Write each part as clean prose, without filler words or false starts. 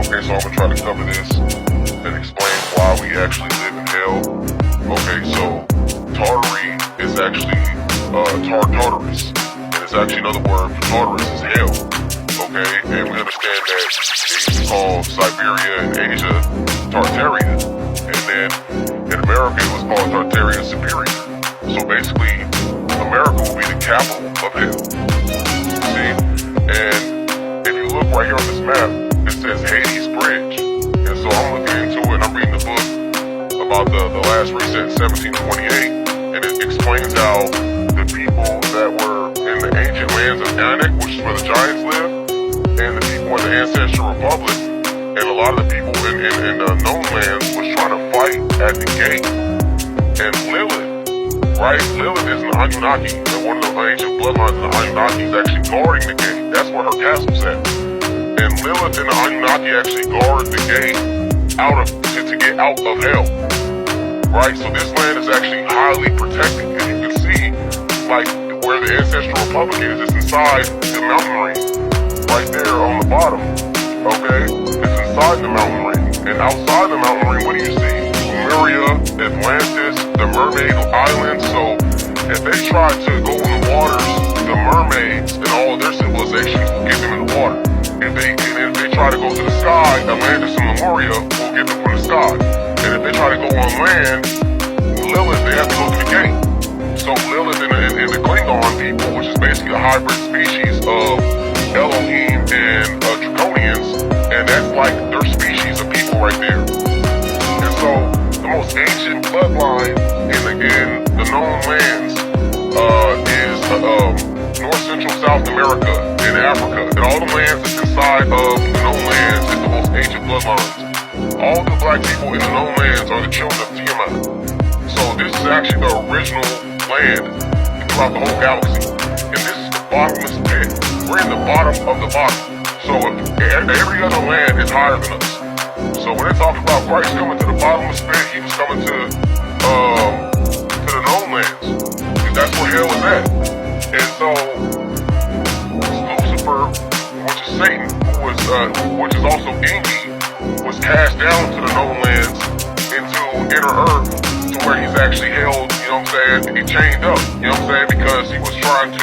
Okay, so I'm gonna try to cover this and explain why we actually live in hell. Okay, so Tartary is actually Tartarus, and it's actually another word for Tartarus is hell. Okay, and we understand that it's called Siberia and Asia Tartaria, and then in America it was called Tartaria Superior. So basically, America will be the capital of hell. See, and if you look right here on this map, it says Hades Bridge, and so I'm looking into it and I'm reading the book about the last reset in 1728, and it explains how the people that were in the ancient lands of Anak, which is where the giants live, and the people in the Ancestral Republic, and a lot of the people in the known lands was trying to fight at the gate. And Lilith, right? Lilith is an Anunnaki, and one of the ancient bloodlines of the Anunnaki is actually guarding the gate. That's where her castle's at. And Lilith and the Anunnaki actually guard the gate to get out of hell. Right? So this land is actually highly protected, and you can see, like, where the Ancestral Republic is, it's inside the mountain range. Right there on the bottom, okay? It's inside the mountain ring. And outside the mountain ring, what do you see? Lemuria, Atlantis, the Mermaid Islands. So if they try to go in the waters, the mermaids and all of their civilizations will get them in the water. If they try to go to the sky, Atlantis and Lemuria will get them from the sky. And if they try to go on land, Lilith, they have to go to the gate. So Lilith and the Klingon people, which is basically a hybrid species of Elohim and Draconians, and that's like their species of people right there. And so the most ancient bloodline in the known lands is North Central South America and Africa, and all the lands that's inside of the known lands is the most ancient bloodlines. All the black people in the known lands are the children of Tiamat. So this is actually the original land throughout the whole galaxy, and this is the bottomless pit. We're in the bottom of the bottom. So every other land is higher than us. So when they talk about Christ coming to the bottomless pit, he was coming to the known lands. And that's where hell is at. And so Lucifer, which is Satan, which is also Enki, was cast down to the known lands into inner earth to where he's actually held, you know what I'm saying, he chained up, you know what I'm saying, because he was trying to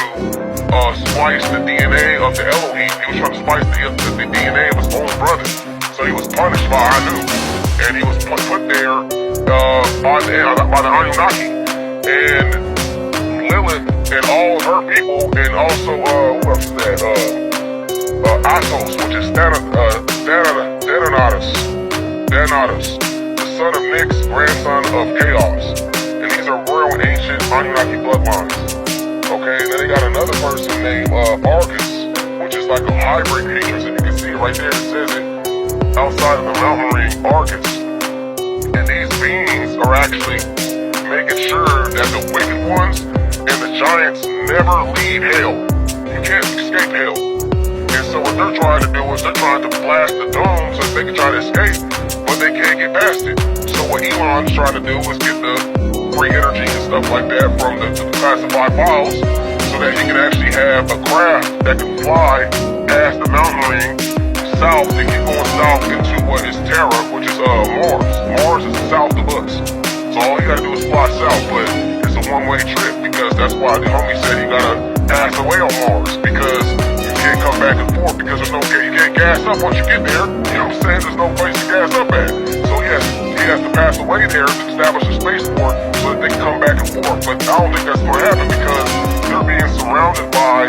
splice the DNA of the Elohim. He was trying to splice the DNA of his own brother. So he was punished by Anu. And he was put there by the Anunnaki. And Lilith and all of her people, and also, who else is that? Athos, which is Danatus, the son of Nyx, grandson of Chaos. And these are royal and ancient Anunnaki bloodlines. Okay, and then they got another person named Argus, which is like a hybrid creature, and you can see it right there, it says it outside of the mountain ring, Argus. And these beings are actually making sure that the wicked ones and the giants never leave hell. You can't escape hell. And so what they're trying to do is they're trying to blast the dome so that they can try to escape, but they can't get past it. So what Elon's trying to do is get the free energy and stuff like that from the classified files so that he can actually have a craft that can fly past the mountain ring south and keep going south into what is Terra, which is Mars. Mars is south of us. So all you gotta do is fly south, but it's a one-way trip because that's why the homie said you gotta pass away on Mars because you can't come back and forth because you can't gas up once you get there. You know what I'm saying? There's no place to gas up at. So he has to pass away there to establish a spaceport so that they can come back and forth. But I don't think that's going to happen because they're being surrounded by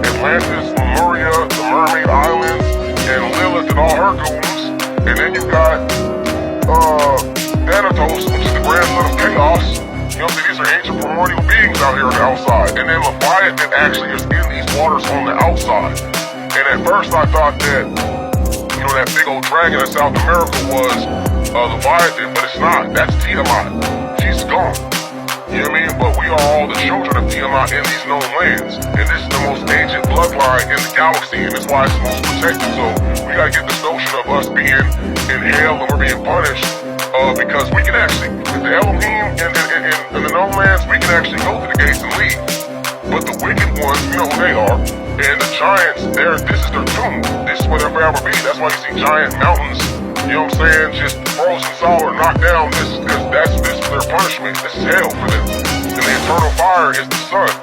Atlantis, Lemuria, the Mermaid Islands, and Lilith and all her goons. And then you got Thanatos, which is the grandson of Chaos. You know, these are ancient primordial beings out here on the outside. And then Leviathan actually is in these waters on the outside. And at first I thought that, you know, that big old dragon in South America was Leviathan, but it's not. That's Tiamat. She's gone. You know what I mean? But we are all the children of Tiamat in these known lands. And this is the most ancient bloodline in the galaxy, and that's why it's the most protected. So we gotta get this notion of us being in hell and we're being punished because we can actually, with the Elohim and the known lands, we can actually go to the gates and leave. But the wicked ones, you know who they are. And the giants, this is their tomb. This is where they'll forever be. That's why you see giant mountains, you know what I'm saying, just frozen solid, knocked down. This is their punishment. This is hell for them. And the eternal fire is the sun.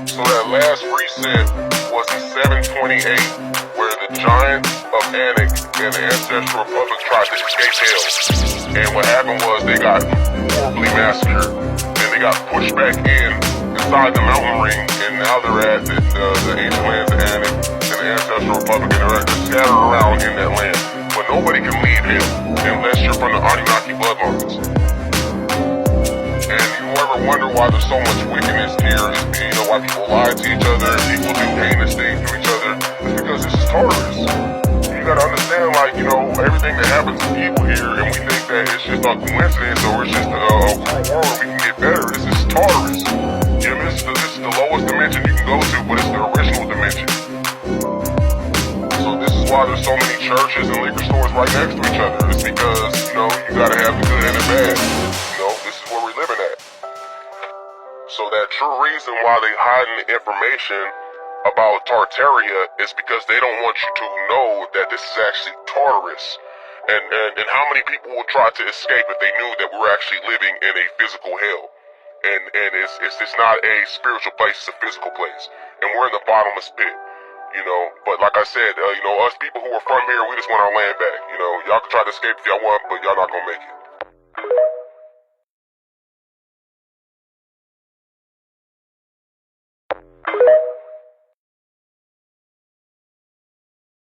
So that last reset was in 728, where the giants of Anak and the Ancestral Republic tried to escape hell. And what happened was they got horribly massacred. And they got pushed back inside the mountain ring, and now they're at the ancient lands of Anak and the Ancestral Republic, and they're scattered around in that land. But nobody can leave hell unless you're from the Anunnaki bloodlines. And you ever wonder why there's so much wickedness here? You know, why people lie to each other, people do heinous things to each other? It's because this is Tartarus. You gotta understand, like, you know, everything that happens to people here, and we think that it's just a coincidence or it's just a cruel world, we can get better. This is Tartarus. You know, this is the lowest dimension you can go to, but it's the original dimension. So this is why there's so many churches and liquor stores right next to each other. It's because, you know, you gotta have the good and the bad. You know, this is where we're living at. So that true reason why they hiding the information about Tartaria is because they don't want you to know that this is actually Tartarus. And how many people would try to escape if they knew that we're actually living in a physical hell? And it's not a spiritual place, it's a physical place. And we're in the bottomless pit, you know. But like I said, you know, us people who are from here, we just want our land back. You know, y'all can try to escape if y'all want, but y'all not gonna make it.